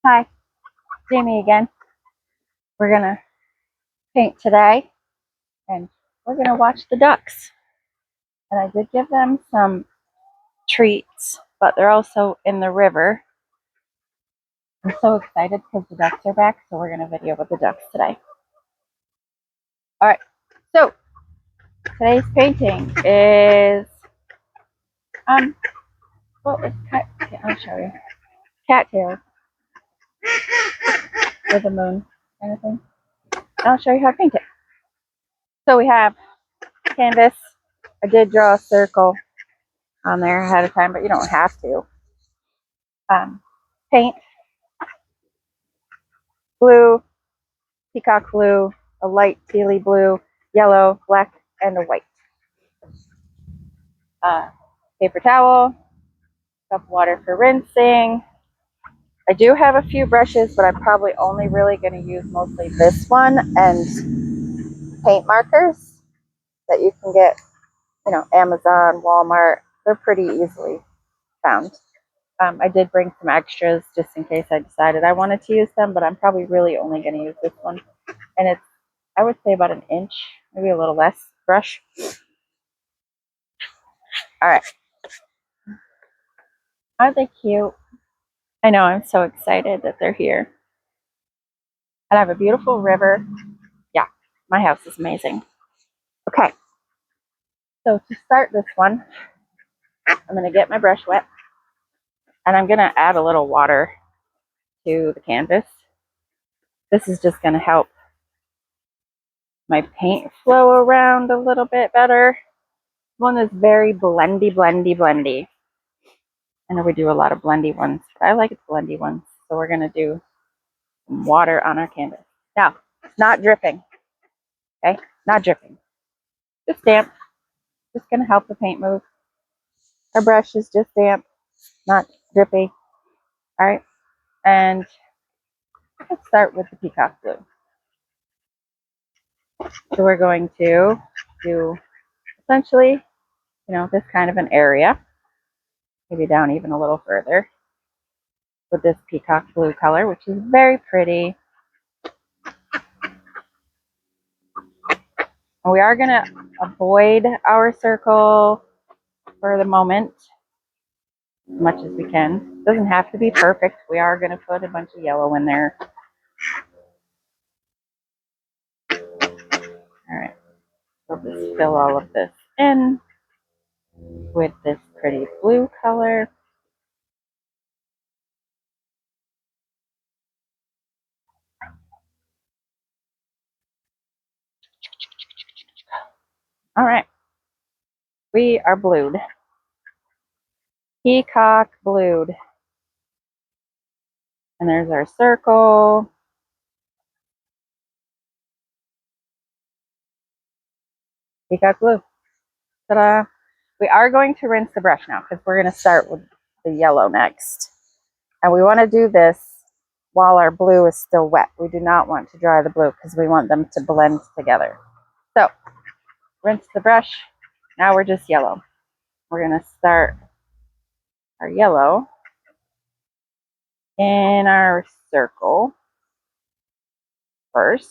Hi, Jamie again. We're gonna paint today and we're gonna watch the ducks. And I did give them some treats, but they're also in the river. I'm so excited because the ducks are back, so we're gonna video with the ducks today. Alright, so today's painting is well it's I'll show you. Cattails with a moon kind of thing. And I'll show you how to paint it. So we have canvas. I did draw a circle on there ahead of time, but you don't have to. Paint, blue, peacock blue, a light tealy blue, yellow, black, and a white. Paper towel, cup of water for rinsing. I do have a few brushes, but I'm probably only really going to use mostly this one and paint markers that you can get, Amazon, Walmart. They're pretty easily found. I did bring some extras just in case I decided I wanted to use them, but I'm probably really only going to use this one. And it's, I would say, about an inch, maybe a little less brush. All right. Aren't they cute? I know, I'm so excited that they're here. And I have a beautiful river. Yeah, my house is amazing. Okay, so to start this one, I'm going to get my brush wet. And I'm going to add a little water to the canvas. This is just going to help my paint flow around a little bit better. One is very blendy, blendy, blendy. I know we do a lot of blendy ones, but I like blendy ones. So we're going to do some water on our canvas. Now, it's not dripping. Okay, not dripping. Just damp. Just going to help the paint move. Our brush is just damp, not drippy. All right, and let's start with the peacock blue. So we're going to do essentially, this kind of an area, maybe down even a little further with this peacock blue color, which is very pretty. And we are going to avoid our circle for the moment as much as we can. It doesn't have to be perfect. We are going to put a bunch of yellow in there. All right, so just fill all of this in with this pretty blue color. All right, we are blued. Peacock blued. And there's our circle. Peacock blue. Ta-da. We are going to rinse the brush now because we're going to start with the yellow next. And we want to do this while our blue is still wet. We do not want to dry the blue because we want them to blend together. So, rinse the brush. Now we're just yellow. We're going to start our yellow in our circle first.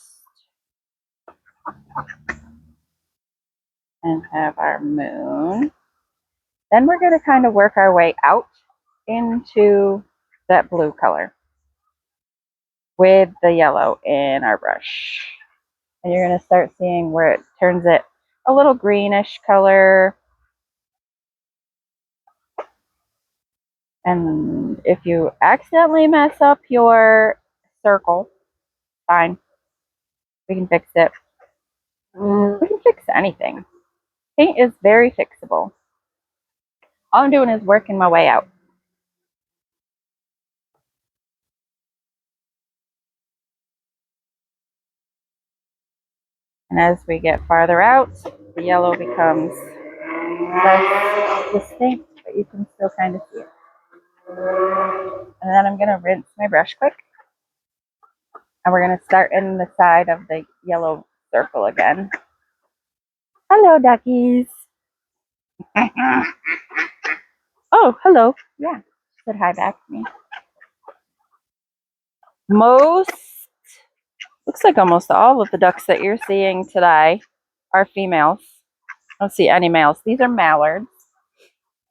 And have our moon. Then we're going to kind of work our way out into that blue color with the yellow in our brush. And you're going to start seeing where it turns it a little greenish color. And if you accidentally mess up your circle, fine. We can fix it. We can fix anything. Paint is very fixable. All I'm doing is working my way out. And as we get farther out, the yellow becomes less distinct, but you can still kind of see it. And then I'm going to rinse my brush quick. And we're going to start in the side of the yellow circle again. Hello, duckies. Oh, hello. Yeah, she said hi back to me. Looks like almost all of the ducks that you're seeing today are females. I don't see any males. These are mallards.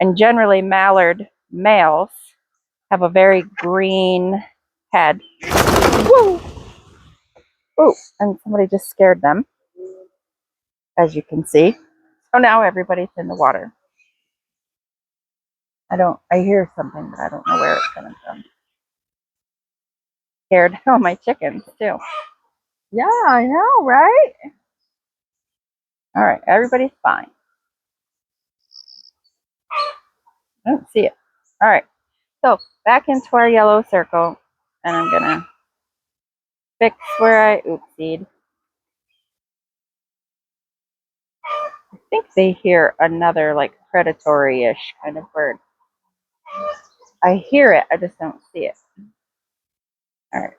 And generally mallard males have a very green head. Woo! Ooh, and somebody just scared them, as you can see. Oh, now everybody's in the water. I hear something, but I don't know where it's coming from. Scared. Oh, my chickens, too. Yeah, I know, right? All right, everybody's fine. I don't see it. All right, so back into our yellow circle, and I'm going to fix where I oopsied. I think they hear another, like, predatory-ish kind of bird. I hear it, I just don't see it. All right.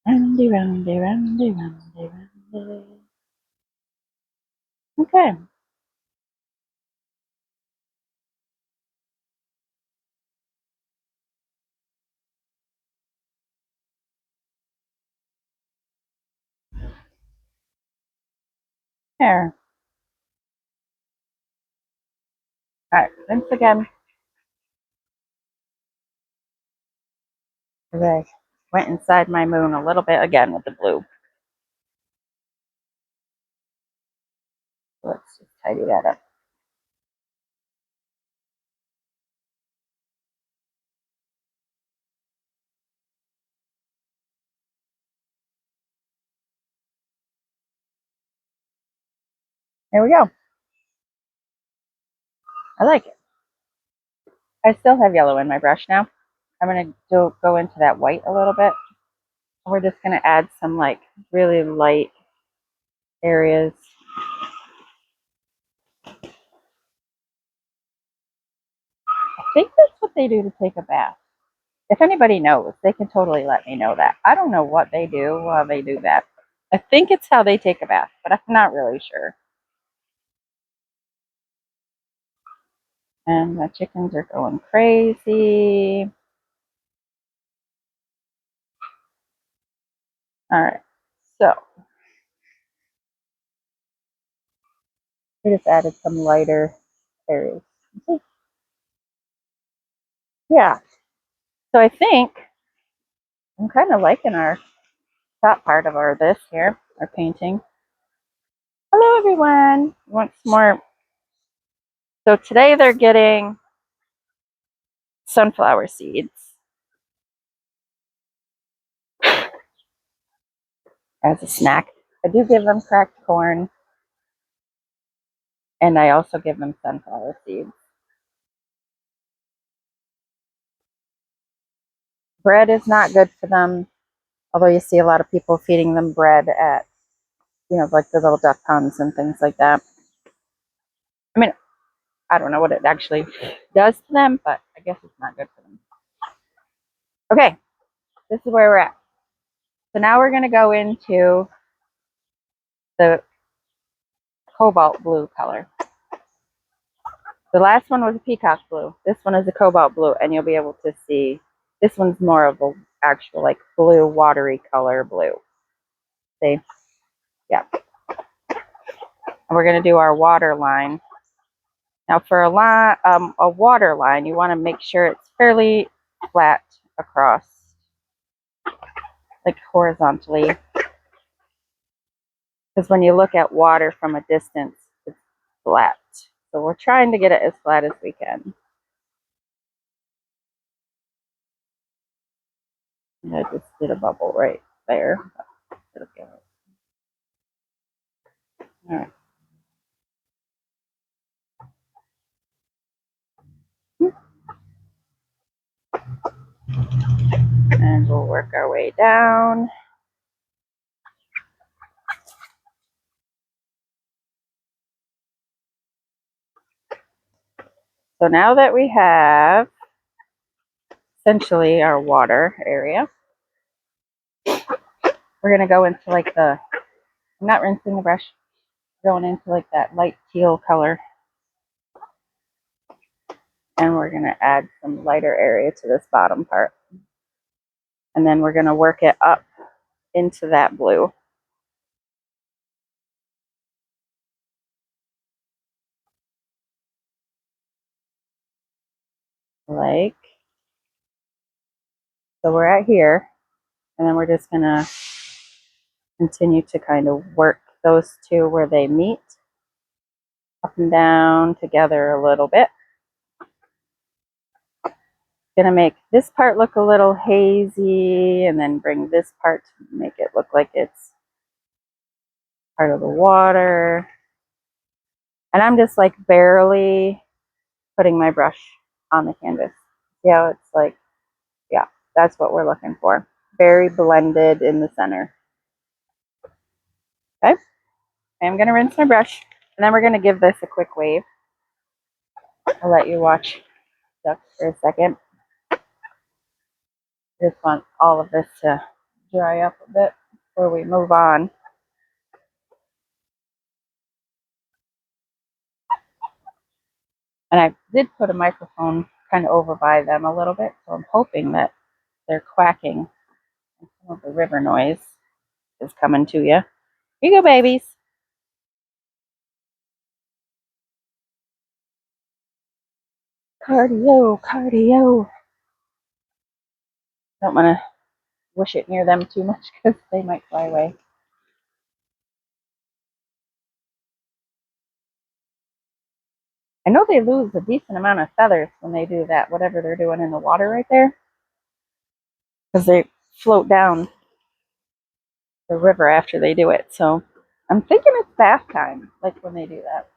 Roundy, roundy, roundy, roundy, roundy. Okay. There. All right. Once again, I went inside my moon a little bit again with the blue. Let's just tidy that up. There we go. I like it. I still have yellow in my brush now. I'm going to go into that white a little bit. We're just going to add some like really light areas. I think that's what they do to take a bath. If anybody knows, they can totally let me know that. I don't know what they do while they do that. I think it's how they take a bath, but I'm not really sure. And my chickens are going crazy. All right, so we just added some lighter areas. Yeah, so I think I'm kind of liking our top part of our this here, our painting. Hello, everyone. Want some more? So today they're getting sunflower seeds as a snack. I do give them cracked corn, and I also give them sunflower seeds. Bread is not good for them, although you see a lot of people feeding them bread at, like the little duck ponds and things like that. I mean, I don't know what it actually does to them, but I guess it's not good for them. Okay, this is where we're at. So now we're going to go into the cobalt blue color. The last one was a peacock blue. This one is a cobalt blue, and you'll be able to see this one's more of a actual like blue, watery color blue. See? Yeah. And we're going to do our water line. Now for a water line, you want to make sure it's fairly flat across, like horizontally. Because when you look at water from a distance, it's flat. So we're trying to get it as flat as we can. And I just did a bubble right there. All right. And we'll work our way down. So now that we have essentially our water area, we're going to go into like I'm not rinsing the brush. going into like that light teal color. And we're going to add some lighter area to this bottom part. And then we're going to work it up into that blue. Like, so we're at here, and then we're just going to continue to kind of work those two where they meet, up and down together a little bit. Going to make this part look a little hazy, and then bring this part to make it look like it's part of the water. And I'm just like barely putting my brush on the canvas. See how it's like, yeah, that's what we're looking for. Very blended in the center. Okay, I'm going to rinse my brush, and then we're going to give this a quick wave. I'll let you watch ducks for a second. I just want all of this to dry up a bit before we move on. And I did put a microphone kind of over by them a little bit, so I'm hoping that they're quacking and some of the river noise is coming to you. Here you go, babies. Cardio, cardio. Don't want to wish it near them too much because they might fly away. I know they lose a decent amount of feathers when they do that, whatever they're doing in the water right there, because they float down the river after they do it. So I'm thinking it's bath time, like when they do that.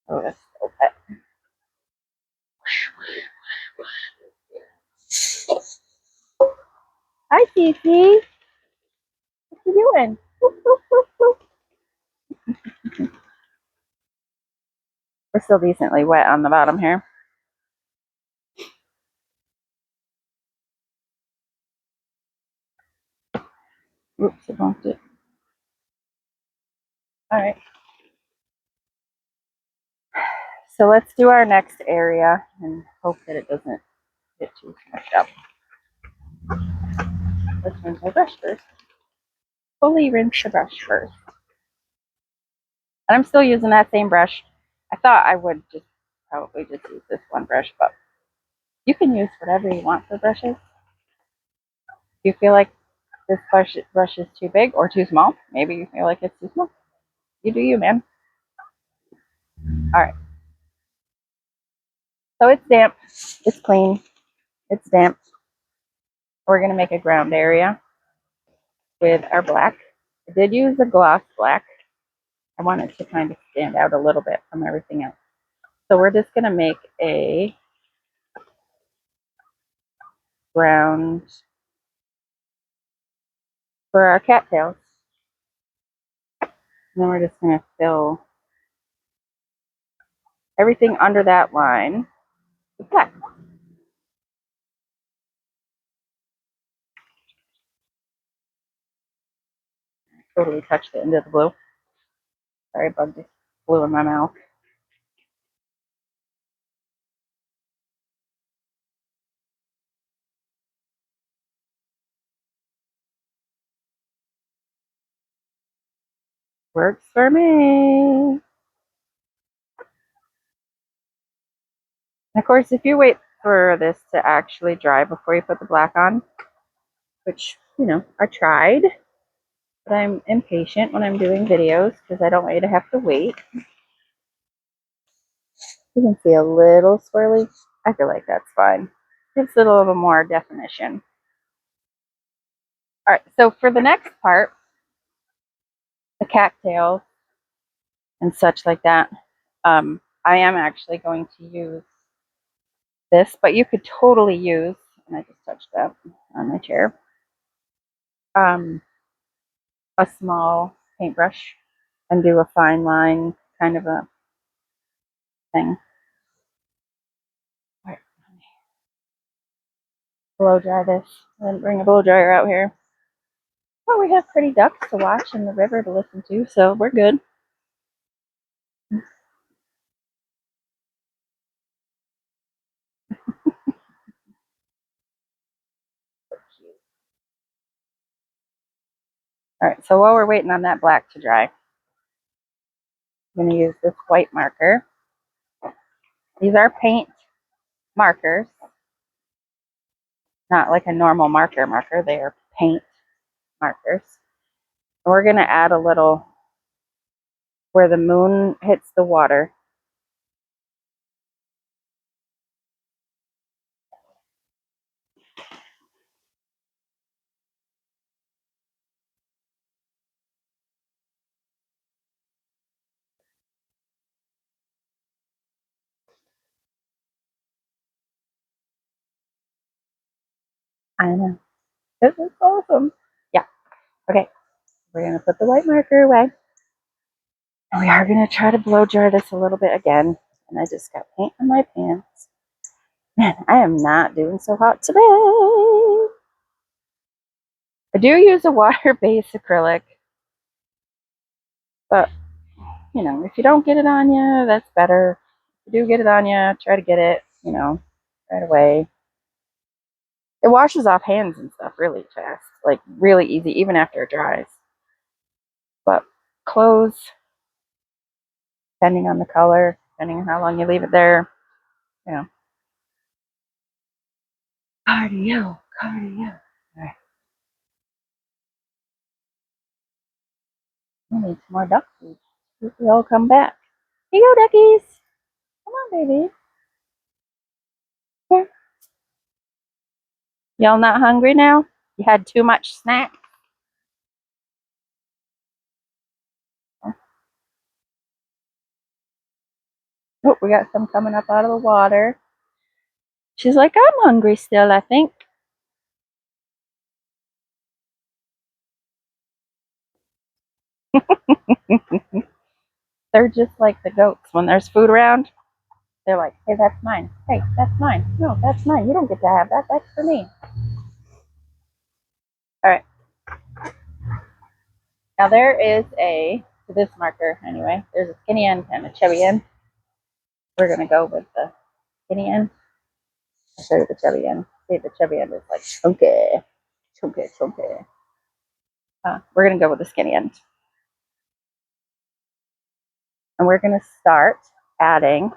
Oh, that's so pet. Hi, Fifi. What you doing? Whoop, whoop, whoop, whoop. We're still decently wet on the bottom here. Oops, I bumped it. All right. So let's do our next area and hope that it doesn't get too smushed up. Let's rinse my brush first. Fully rinse the brush first. And I'm still using that same brush. I thought I would just probably just use this one brush, but you can use whatever you want for brushes. If you feel like this brush is too big or too small, maybe you feel like it's too small. You do you, man. All right. So it's damp. It's clean. It's damp. We're going to make a ground area with our black. I did use a gloss black. I want it to kind of stand out a little bit from everything else. So we're just going to make a ground for our cattails. And then we're just going to fill everything under that line with black. Totally touched it into the blue. Sorry, bug just flew in my mouth. Works for me. And of course, if you wait for this to actually dry before you put the black on, which, you know, I tried, but I'm impatient when I'm doing videos because I don't want you to have to wait. You can see a little swirly. I feel like that's fine. Gives it a little more definition. All right, so for the next part, the cattails and such like that, I am actually going to use this, but you could totally use, and I just touched that on my chair, a small paintbrush and do a fine line kind of a thing. All right. Blow dry this. I didn't bring a blow dryer out here. Well, we have pretty ducks to watch and the river to listen to, so we're good. All right, so while we're waiting on that black to dry, I'm going to use this white marker. These are paint markers, not like a normal marker. They are paint markers. And we're going to add a little where the moon hits the water. I know. This is awesome. Yeah. Okay. We're going to put the white marker away. And we are going to try to blow dry this a little bit again. And I just got paint on my pants. Man, I am not doing so hot today. I do use a water-based acrylic. But, you know, if you don't get it on you, that's better. If you do get it on you, try to get it, you know, right away. It washes off hands and stuff really fast. Like, really easy, even after it dries. But clothes, depending on the color, depending on how long you leave it there, you know. Cardio. All right. We need some more duck food. They'll come back. Here you go, duckies. Come on, baby. Here. Y'all not hungry now? You had too much snack? Oh, we got some coming up out of the water. She's like, I'm hungry still, I think. They're just like the goats. When there's food around, they're like, hey, that's mine. Hey, that's mine. No, that's mine. You don't get to have that. That's for me. All right. Now there is to this marker anyway, there's a skinny end and a chubby end. We're going to go with the skinny end. I'll show you the chubby end. See, the chubby end is like chunky. Chunky, chunky. We're going to go with the skinny end. And we're going to start adding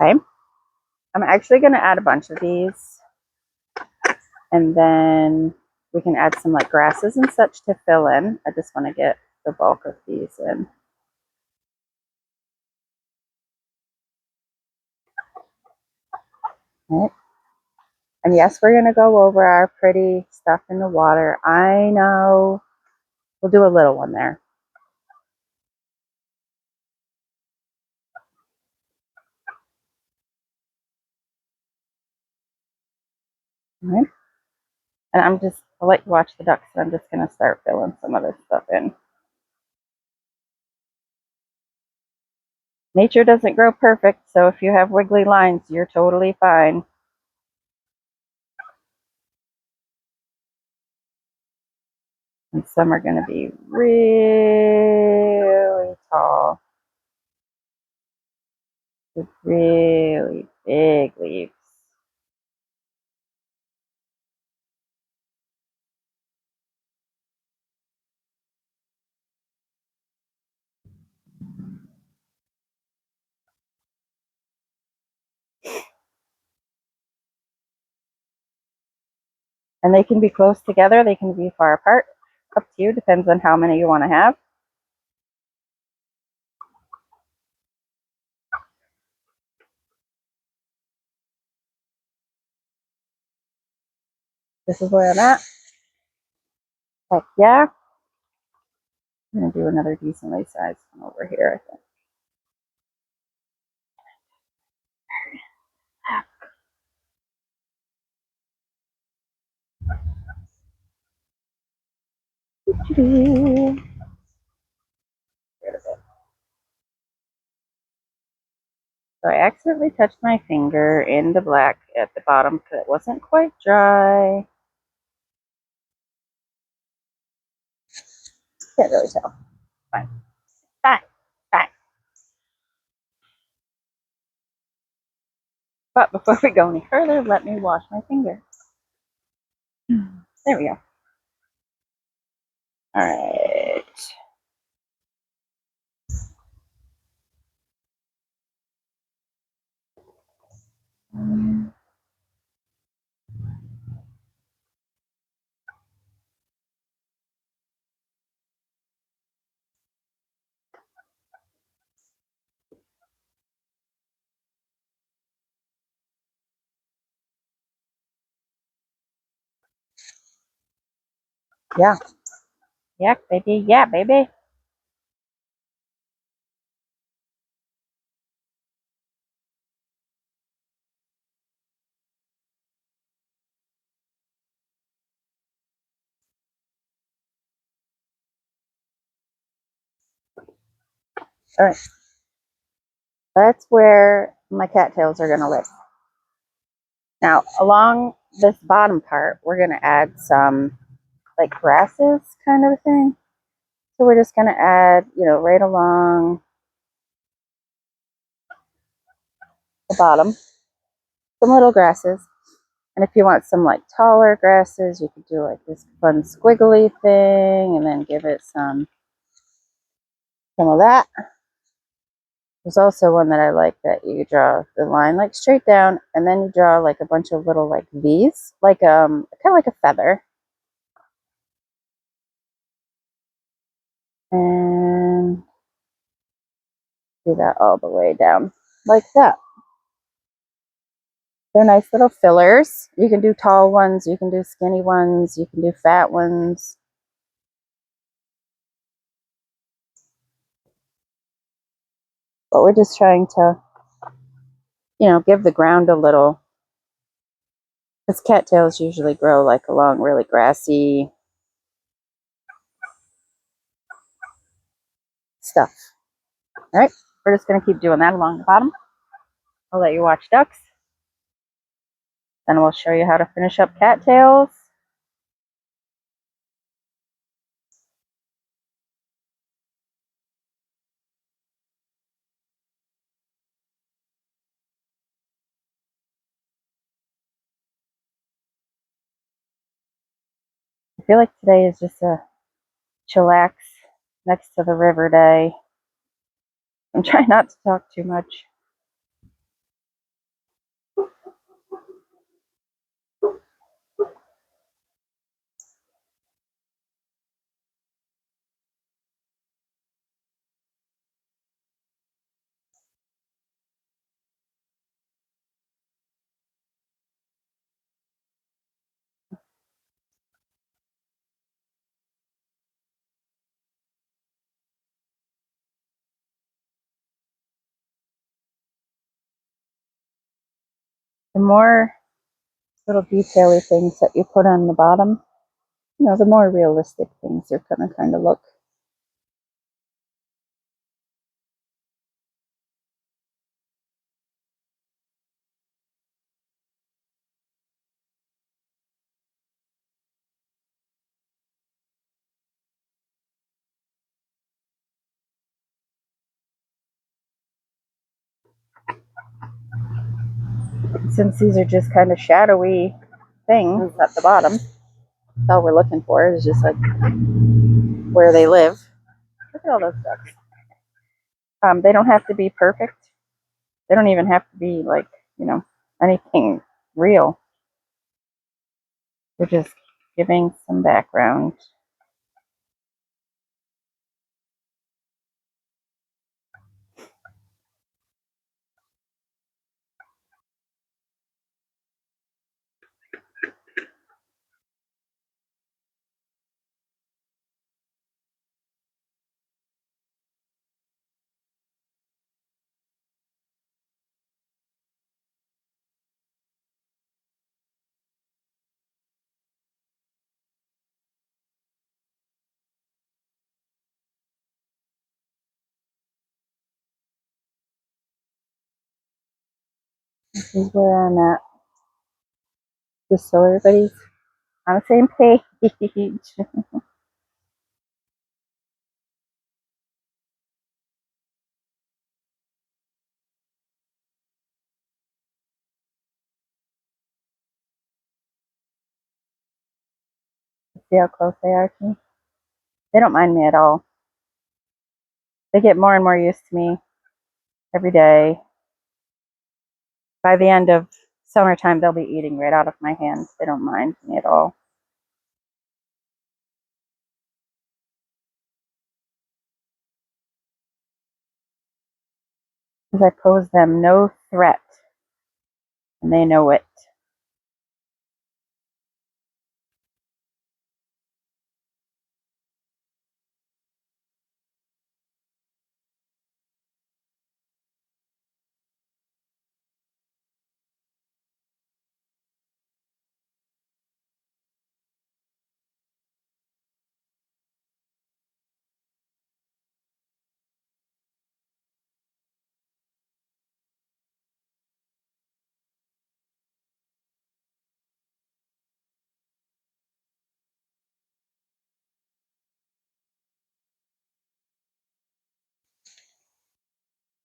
okay. I'm actually going to add a bunch of these. And then we can add some like grasses and such to fill in. I just want to get the bulk of these in. Right. And yes, we're going to go over our pretty stuff in the water. I know. We'll do a little one there. All right. And I'll let you watch the ducks. So I'm just going to start filling some of this stuff in. Nature doesn't grow perfect, so if you have wiggly lines, you're totally fine. And some are going to be really tall with really big leaves. And they can be close together, they can be far apart. Up to you, depends on how many you want to have. This is where I'm at. Heck yeah. I'm going to do another decently sized one over here, I think. Get rid of it. So I accidentally touched my finger in the black at the bottom because it wasn't quite dry. Can't really tell. Fine. Fine. Fine. But before we go any further, let me wash my finger. There we go. All right. Yeah. Yeah, baby. Yeah, baby. All right. That's where my cattails are going to live. Now, along this bottom part, we're going to add some like grasses kind of a thing. So we're just going to add, right along the bottom, some little grasses. And if you want some like taller grasses, you could do like this fun squiggly thing and then give it some of that. There's also one that I like that you draw the line like straight down and then you draw like a bunch of little like V's, like kind of like a feather. And do that all the way down like that. They're nice little fillers. You can do tall ones, you can do skinny ones, you can do fat ones. But we're just trying to, give the ground a little, because cattails usually grow like along really grassy stuff. All right, we're just going to keep doing that along the bottom. I'll let you watch ducks. Then we'll show you how to finish up cattails. I feel like today is just a chillax next to the river day. I'm trying not to talk too much. The more little detail-y things that you put on the bottom, the more realistic things are going to kind of look. Since these are just kind of shadowy things at the bottom, that's all we're looking for is just like where they live. Look at all those ducks. They don't have to be perfect. They don't even have to be like, anything real. We're just giving some background. This is where I'm at. Just so everybody's on the same page. See how close they are to me? They don't mind me at all. They get more and more used to me every day. By the end of summertime, they'll be eating right out of my hands. They don't mind me at all. Because I pose them no threat, and they know it.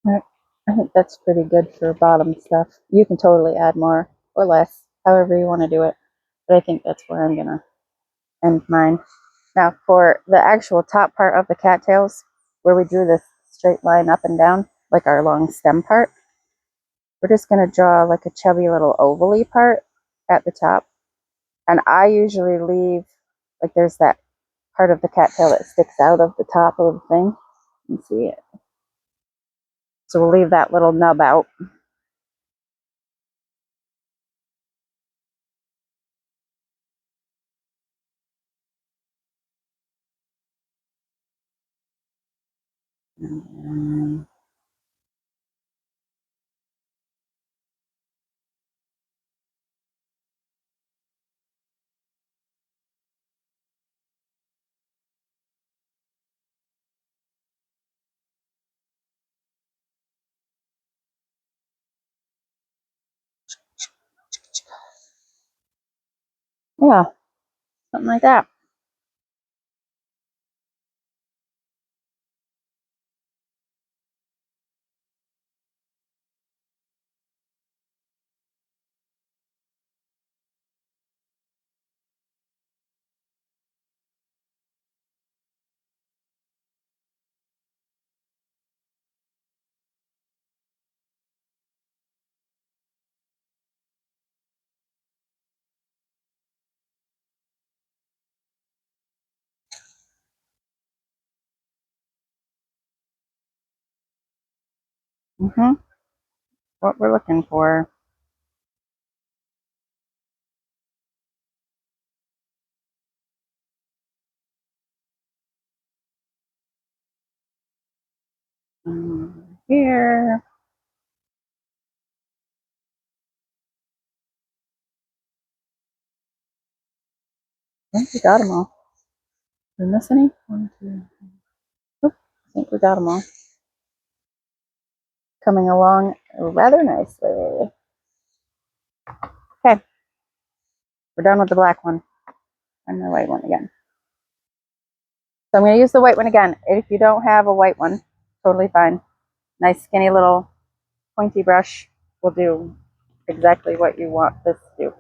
I think that's pretty good for bottom stuff. You can totally add more or less, however you want to do it. But I think that's where I'm going to end mine. Now for the actual top part of the cattails, where we drew this straight line up and down, like our long stem part, we're just going to draw like a chubby little ovally part at the top. And I usually leave, like there's that part of the cattail that sticks out of the top of the thing. You can see it. So we'll leave that little nub out. Yeah, something like that. What we're looking for. Here. I think we got them all. Did we miss any? 1, 2. Oop, I think we got them all. Coming along rather nicely. Okay, we're done with the black one and the white one again. So I'm going to use the white one again. If you don't have a white one, totally fine. Nice skinny little pointy brush will do exactly what you want this to do.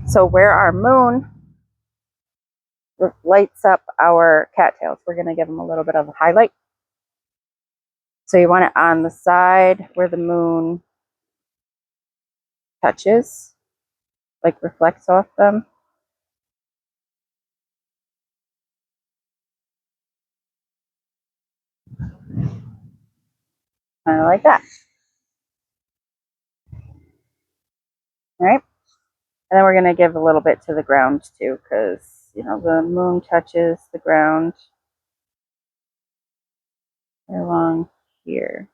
So where our moon lights up our cattails, we're going to give them a little bit of a highlight. So you want it on the side where the moon touches, like reflects off them. Kind of like that. All right. And then we're going to give a little bit to the ground too, because, you know, the moon touches the ground along here.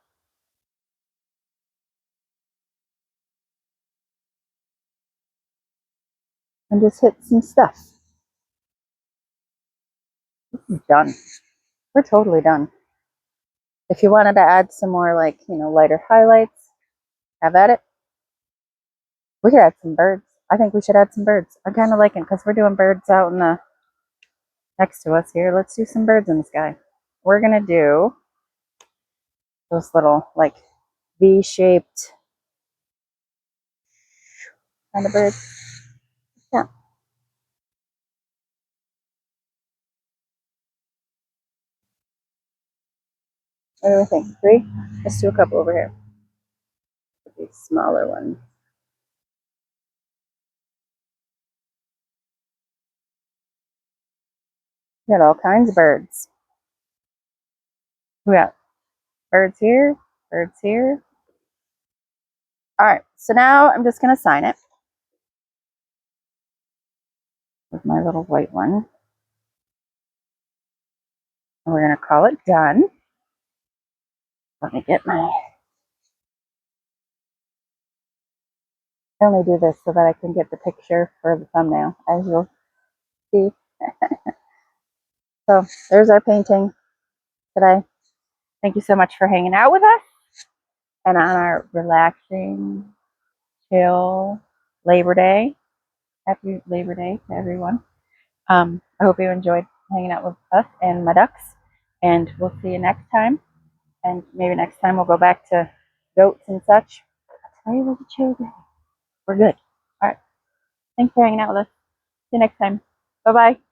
And just hit some stuff. This is done. We're totally done. If you wanted to add some more, like, you know, lighter highlights, Have at it. We could add some birds. I think we should add some birds. I'm kind of liking because we're doing birds out in the next to us here. Let's do some birds in the sky. We're gonna do those little like V-shaped kind of birds. Yeah. What do we think? 3? Let's do a couple over here. These smaller ones. We got all kinds of birds. We got birds here, birds here. All right, so now I'm just gonna sign it with my little white one. And we're gonna call it done. Let me get my, I only do this so that I can get the picture for the thumbnail, as you'll see. So there's our painting today. Thank you so much for hanging out with us and on our relaxing, chill Labor Day. Happy Labor Day to everyone. I hope you enjoyed hanging out with us and my ducks, and we'll see you next time. And maybe next time we'll go back to goats and such. I'll tell you what the children. We're good. All right. Thanks for hanging out with us. See you next time. Bye bye.